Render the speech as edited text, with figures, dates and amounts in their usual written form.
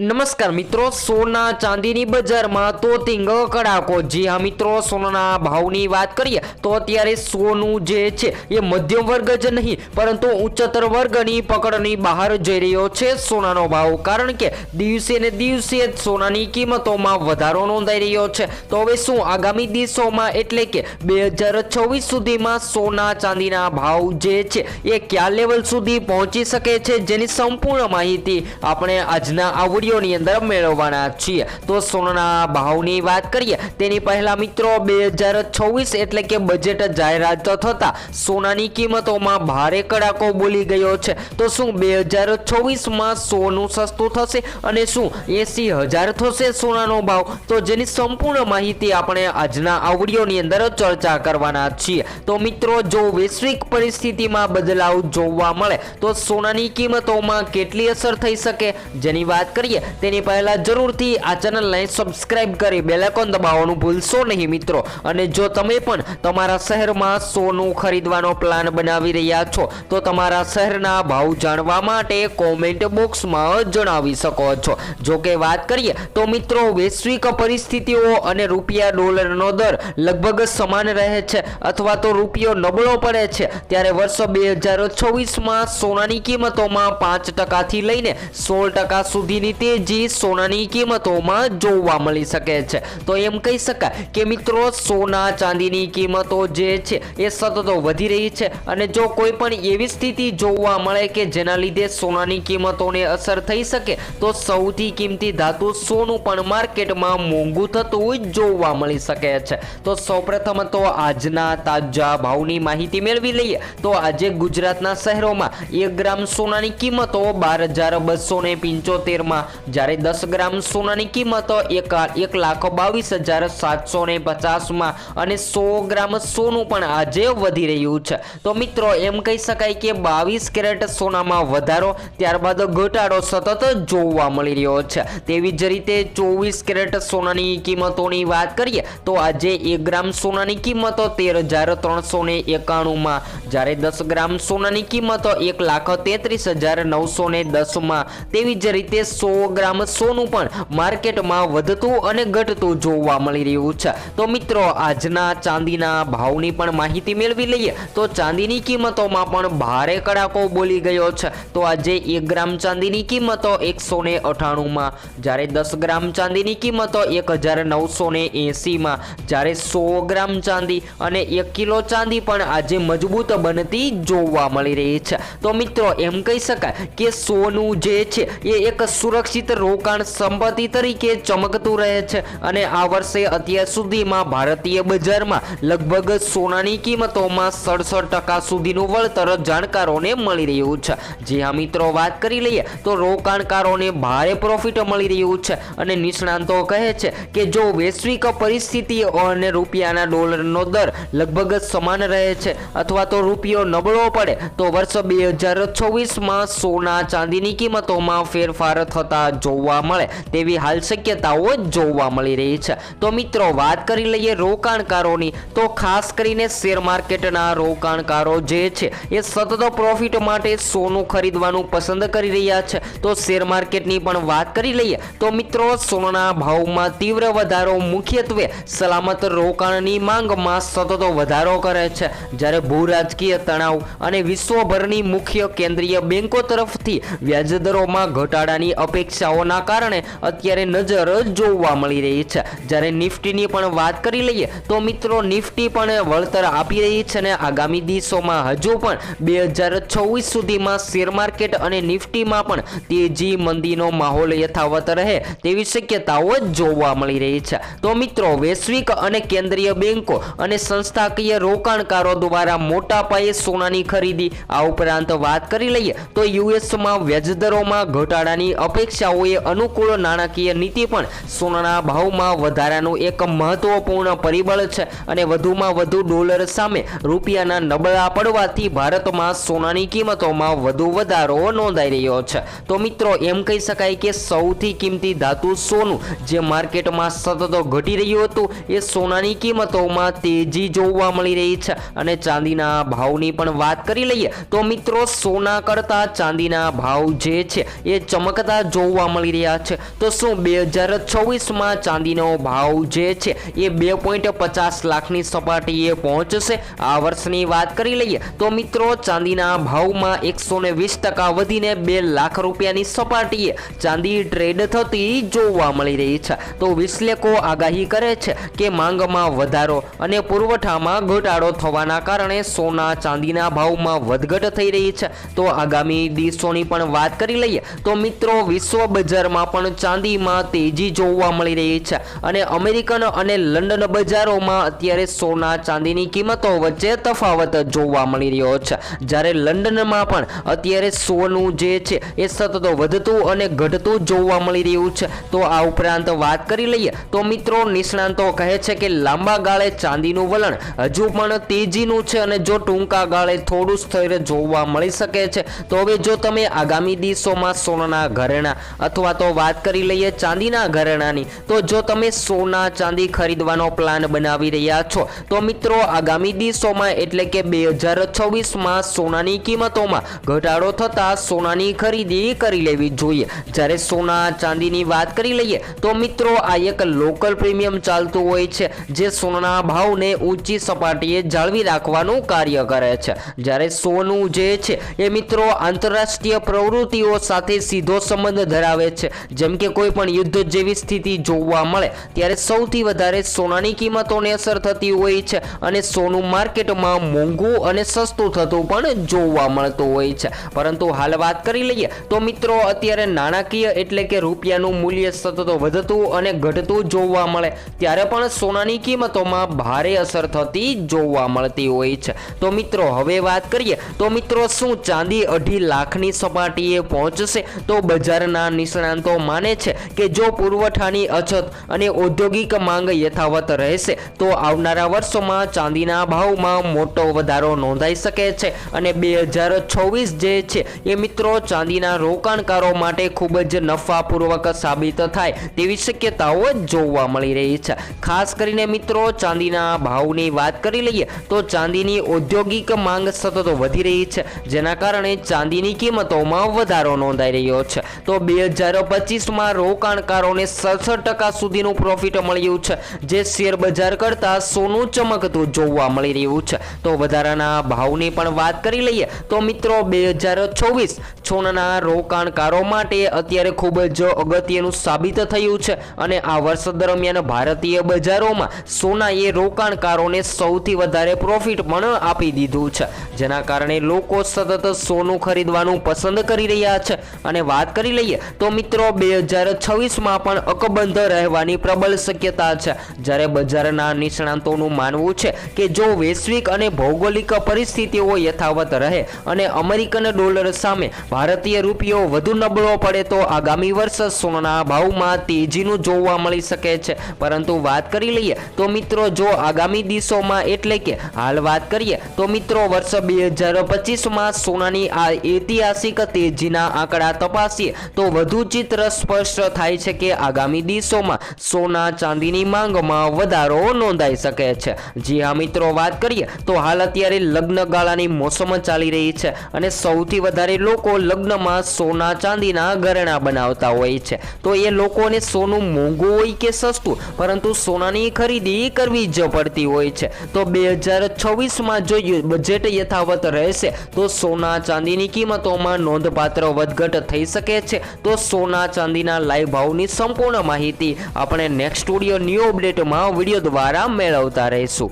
नमस्कार मित्रों, सोना चांदीनी बजारमां तो तींग कड़ाको। जी हाँ मित्रों, सोनाना भावनी बात करिए तो अत्यारे सोनू जे छे ये मध्यम वर्ग ज नहीं परंतु उच्चतर वर्गनी पकड़नी बहार जई रह्यो छे सोनानो भाव। कारण के दिवसे ने दिवसे सोनानी किंमतोमां वधारो नोंधाई रह्यो छे। तो हवे शुं आगामी दिवसोमां एटले के 2026 सुधीमां सोना चांदीना भाव जे छे ये क्या लेवल सुधी पहोंची शके छे, जेनी संपूर्ण माहिती आपणे आजना आ विडियोनी अंदर मेळववाना छीए। तो सोनाना भावनी बात करिए तेनी पहेला मित्रों 2026 एटले के बजेट जाहेरात थता सोनानी किंमतोमां भारे कड़ाको बोली गयो छे। तो शुं 2026 मां सोનું સસ્તું થશે અને શું 80,000 થશે સોનાનો ભાવ? તો જેની સંપૂર્ણ માહિતી આપણે આજના આ વિડિયોની અંદર ચર્ચા કરવાના છીએ। તો મિત્રો, જો વૈશ્વિક પરિસ્થિતિમાં બદલાવ જોવા મળે તો સોનાની કિંમતોમાં કેટલી અસર થઈ શકે, જેની વાત કરીએ તેની પહેલા જરૂરથી આ ચેનલને સબસ્ક્રાઇબ કરી બેલ આઇકોન દબાવવાનું ભૂલશો નહીં મિત્રો। અને જો તમે પણ તમારા શહેરમાં સોનું ખરીદવાનો પ્લાન બનાવી રહ્યા છો તો તમારા શહેરના ભાવ જાણવા માટે કોમેન્ટ બોક્સમાં જણાવી શકો છો। જો કે વાત કરીએ તો મિત્રો, વૈશ્વિક પરિસ્થિતિઓ અને રૂપિયા ડોલરનો દર લગભગ સમાન રહે છે અથવા તો રૂપિયો નબળો પડે છે ત્યારે વર્ષ 2026માં સોનાની કિંમતોમાં 5% થી લઈને 16% સુધીની તેજી સોનાની કિંમતોમાં જોવા મળી શકે છે। તો એમ કહી શકાય કે મિત્રો, સોના ચાંદીની કિંમતો જે છે એ સતત વધી રહી છે અને જો કોઈ પણ એવી સ્થિતિ જોવા મળે કે જેના લીધે સોનાની કિંમતોને અસર થઈ શકે તો સૌથી કિંમતી ધાતુ સોનું પણ માર્કેટમાં મોંઘું થતું જોવા મળી શકે છે। તો સૌપ્રથમ તો આજના તાજા ભાવની માહિતી મેળવી લઈએ। તો આજે ગુજરાતના શહેરોમાં 1 ગ્રામ સોનાની કિંમતો 12,275 માં, જ્યારે 10 ગ્રામ સોનાની કિંમતો 1,22,750 માં અને 100 ગ્રામ સોનું પણ આજે વધી રહ્યું છે। તો મિત્રો, એમ કહી શકાય કે 22 કેરેટ સોનામાં વધારો ત્યારબાદ ઘટાડો સતત જોવા મળી રહ્યો છે। તેવી જ રીતે 24 કેરેટ સોનાની કિંમતોની વાત કરીએ તો આજે 1 ગ્રામ સોનાની કિંમતો 13,391 માં, જ્યારે 10 ગ્રામ સોનાની કિંમતો 1,33,910 માં। તેવી જ રીતે 100 ગ્રામ સોનું પણ માર્કેટમાં વધતું અને ઘટતું જોવા મળી રહ્યું છે। તો મિત્રો, આજના ચાંદીના ભાવની પણ માહિતી મેળવી લઈએ। તો ચાંદીની કિંમતોમાં પણ ભારે કડાકો બોલી ગયો છે। તો આજે 1 ગ્રામ ચાંદીની કિંમતો 198 માં, જ્યારે 10 ગ્રામ ચાંદીની કિંમતો 1,980 માં, જ્યારે 100 ગ્રામ ચાંદી અને 1 કિલો ચાંદી પણ આજે મજબૂત બનતી જોવા મળી રહી છે। તો મિત્રો, એમ કહી શકાય કે સોનું જે છે એ એક સુરક્ષિત રોકાણ સંપત્તિ તરીકે ચમકતું રહે છે અને આ વર્ષે અત્યાર સુધીમાં ભારતીય બજારમાં લગભગ સોનાની કિંમતોમાં 67% સુધીનું વળતર જાણકારોને મળી રહ્યું છે। જે હા મિત્રો, વાત કરી લઈએ તો રોકાણકારોને ભારે પ્રોફિટ મળી રહ્યું છે અને નિષ્ણાંતો કહે છે કે જો વૈશ્વિક પરિસ્થિતિ અને રૂપિયાના ડોલરનો દર લગભગ સમાન રહે છે અથવા તો રૂપિયો નબળો પડે તો વર્ષ 2026માં સોના ચાંદીની કિંમતોમાં ફેરફાર થતા જોવા મળે તેવી હાલ શક્યતાઓ જોવા મળી રહી છે। તો મિત્રો, વાત કરી લઈએ રોકાણકારોની તો ખાસ કરીને શેર માર્કેટના રોકાણકારો જે છે એ સતત પ્રોફિટ માટે સોનું ખરીદવાનું પસંદ કરી રહ્યા છે। તો શેર માર્કેટની પણ વાત કરી લઈએ તો મિત્રો, સોનાના ભાવમાં તીવ્ર વધારો મુખ્યત્વે સલામત રોકાણની માંગમાં સતત વધારો કરે છે, જ્યારે ભૂરાજકીય તણાવ અને વિશ્વભરની મુખ્ય કેન્દ્રીય બેંકો તરફથી વ્યાજદરોમાં ઘટાડાની અપેક્ષાઓના કારણે અત્યારે નજર જોવા મળી રહી છે। જ્યારે નિફ્ટીની પણ વાત કરી લઈએ તો મિત્રો, નિફ્ટી પણ વળતર આપી રહી છે અને આગામી દિવસોમાં હજુ પણ 2026 સુધીમાં શેર માર્કેટ અને નિફ્ટીમાં પણ તેજી મંદીનો માહોલ યથાવત રહે તેવી શક્યતાઓ જોવા મળી રહી છે। તો મિત્રો, વૈશ્વિક અને કેન્દ્રીય બેંકો અને સંસ્થાકીય રોકાણકારો દ્વારા મોટા પાયે સોનાની ખરીદી, આ ઉપરાંત વાત કરી લઈએ તો યુએસમાં વ્યાજદરોમાં ઘટાડાની અપેક્ષાઓએ અનુકૂળ નાણાકીય નીતિ પણ સોનાના ભાવમાં વધારાનું એક મહત્વપૂર્ણ પરિબળ છે અને વધુમાં વધુ ડોલર સામે રૂપિયાના નબળા પડવાથી ભારતમાં સોનાની કિંમતોમાં વધુ વધારો નોંધાઈ રહ્યો છે। તો મિત્રો, એમ કહી શકાય કે સૌથી કિંમતી ધાતુ સોનું જે માર્કેટમાં સતત ઘટી રહ્યું હતું એ સોનાની કિંમતોમાં તેજી જોવા મળી રહી છે। અને ચાંદીના ભાવની પણ વાત કરી લઈએ તો મિત્રો, સોના કરતા ચાંદીના ભાવ જે છે એ ચમકતા જોવા જોવા મળી રહ્યા છે। તો શું 2026માં ચાંદીનો ભાવ જે છે એ 2.50 લાખની સપાટીએ પહોંચશે? આ વર્ષની વાત કરી લઈએ તો મિત્રો ચાંદીના ભાવમાં 120% વધીને 2 લાખ રૂપિયાની સપાટીએ ચાંદી ટ્રેડ થતી જોવા મળી રહી છે। તો વિશ્લેષકો આગાહી કરે છે કે માંગમાં વધારો અને પુરવઠામાં ઘટાડો થવાના કારણે સોના ચાંદીના ભાવમાં વધઘટ થઈ રહી છે। તો આગામી દિવસોની પણ વાત કરી લઈએ તો મિત્રો વિશ્વ બજારમાં પણ ચાંદીમાં તેજી જોવા મળી રહી છે અને અમેરિકન અને લંડન બજારોમાં અત્યારે સોના ચાંદીની કિંમતો વચ્ચે તફાવત જોવા મળી રહ્યો છે। જ્યારે લંડનમાં પણ અત્યારે સોનું જે છે એ સતત વધતું અને ઘટતું જોવા મળી રહ્યું છે। તો આ ઉપરાંત વાત કરી લઈએ તો મિત્રો નિષ્ણાંતો કહે છે કે લાંબા ગાળે ચાંદીનું વલણ હજુ પણ તેજીનું છે અને જો ટૂંકા ગાળે થોડું સ્થિર જોવા મળી શકે છે। તો હવે જો તમે આગામી દિવસોમાં સોનાના ઘરેણા અથવા તો વાત કરી લઈએ ચાંદીના ઘરેણાની, તો જો તમે સોના ચાંદી ખરીદવાનો પ્લાન બનાવી રહ્યા છો તો મિત્રો આગામી દિવસોમાં એટલે કે 2026માં સોનાની કિંમતોમાં ઘટાડો થતાં સોનાની ખરીદી કરી લેવી જોઈએ। જ્યારે સોના ચાંદીની વાત કરી લઈએ તો મિત્રો આ એક લોકલ પ્રીમિયમ ચાલતું હોય છે જે સોનાના ભાવને ઊંચી સપાટીએ જાળવી રાખવાનું કાર્ય કરે છે। જ્યારે સોનું જે છે એ મિત્રો આંતરરાષ્ટ્રીય પ્રવૃત્તિઓ સાથે સીધો સંબંધ ધરાવે છે, જેમ કે કોઈ પણ યુદ્ધ જેવી સ્થિતિ જોવા મળે ત્યારે સૌથી વધારે સોનાની કિંમતોને અસર થતી હોય છે અને સોનું માર્કેટમાં મોંઘું અને સસ્તું થતું પણ જોવા મળતું હોય છે। પરંતુ હાલ વાત કરી લઈએ તો મિત્રો અત્યારે નાણાકીય એટલે કે રૂપિયાનું મૂલ્ય સતત વધતું અને ઘટતું જોવા મળે ત્યારે પણ સોનાની કિંમતોમાં ભારે અસર થતી જોવા મળતી હોય છે। તો મિત્રો હવે વાત કરીએ તો મિત્રો શું ચાંદી 2.5 લાખની સપાટીએ પહોંચશે? તો બજારના નિષ્ણાંતો માને છે કે જો પુરવઠાની અછત અને ઔદ્યોગિક માંગ યથાવત રહેશે તો આવનારા વર્ષોમાં ચાંદીના ભાવમાં મોટો વધારો નોંધાઈ શકે છે અને 2026 જે છે એ મિત્રો ચાંદીના રોકાણકારો માટે ખૂબ જ નફાપૂર્વક સાબિત થાય તેવી શક્યતાઓ જોવા મળી રહી છે। ખાસ કરીને મિત્રો ચાંદીના ભાવની વાત કરી લઈએ તો ચાંદીની ઔદ્યોગિક માંગ સતત વધી રહી છે જેના કારણે ચાંદીની કિંમતોમાં વધારો નોંધાઈ રહ્યો છે। તો 2025માં રોકાણકારોને 67% સુધીનું પ્રોફિટ મળ્યું છે જે શેર બજાર કરતાં સોનું ચમકતું જોવા મળી રહ્યું છે। તો વધારાના ભાવની પણ વાત કરી લઈએ તો મિત્રો 2024 સોનાના રોકાણકારો માટે અત્યારે ખૂબ જ અગત્યનું સાબિત થયું છે અને આ વર્ષ દરમિયાન ભારતીય બજારોમાં સોનાએ રોકાણકારોને સૌથી વધારે પ્રોફિટ પણ આપી દીધું છે જેના કારણે લોકો સતત સોનું ખરીદવાનું પસંદ કરી રહ્યા છે। અને વાત કરી લઈએ તો મિત્રો 2026માં પણ અકબંધ રહેવાની પ્રબળ શક્યતા છે। જ્યારે બજારના નિષ્ણાંતોનું માનવું છે કે જો વૈશ્વિક અને ભૌગોલિક પરિસ્થિતિઓ યથાવત રહે અને અમેરિકન ડોલર સામે ભારતીય રૂપિયો વધુ નબળો પડે તો આગામી વર્ષ સોનાના ભાવમાં તેજીનું જોવા મળી શકે છે। પરંતુ વાત કરી લઈએ તો મિત્રો જો આગામી દિવસોમાં એટલે કે હાલ વાત કરીએ તો મિત્રો વર્ષ 2025માં સોનાની આ ઐતિહાસિક તેજીના આંકડા તપાસીએ તો વધુ ચિત્ર સ્પષ્ટ થાય છે કે આગામી દિવસોમાં સોના ચાંદીની માંગમાં વધારો નોંધાઈ શકે છે। જી હા મિત્રો, વાત કરીએ તો હાલ અત્યારે લગ્ન ગાળાની મોસમ ચાલી રહી છે અને સૌથી વધારે લોકો લગ્નમાં સોના ચાંદીના ઘરેણા બનાવતા હોય છે। તો એ લોકોને સોનું મોંઘું હોય કે સસ્તું પરંતુ સોનાની ખરીદી કરવી જ પડતી હોય છે। તો 2026માં જો બજેટ યથાવત રહેશે તો સોના ચાંદીની કિંમતોમાં નોંધપાત્ર વધઘટ થઈ શકે છે। તો સોના ચાંદીના લાઈવ ભાવની સંપૂર્ણ માહિતી આપણે નેક્સ્ટ સ્ટુડિયો ન્યૂ અપડેટમાં વિડીયો દ્વારા મેળવતા રહીશું।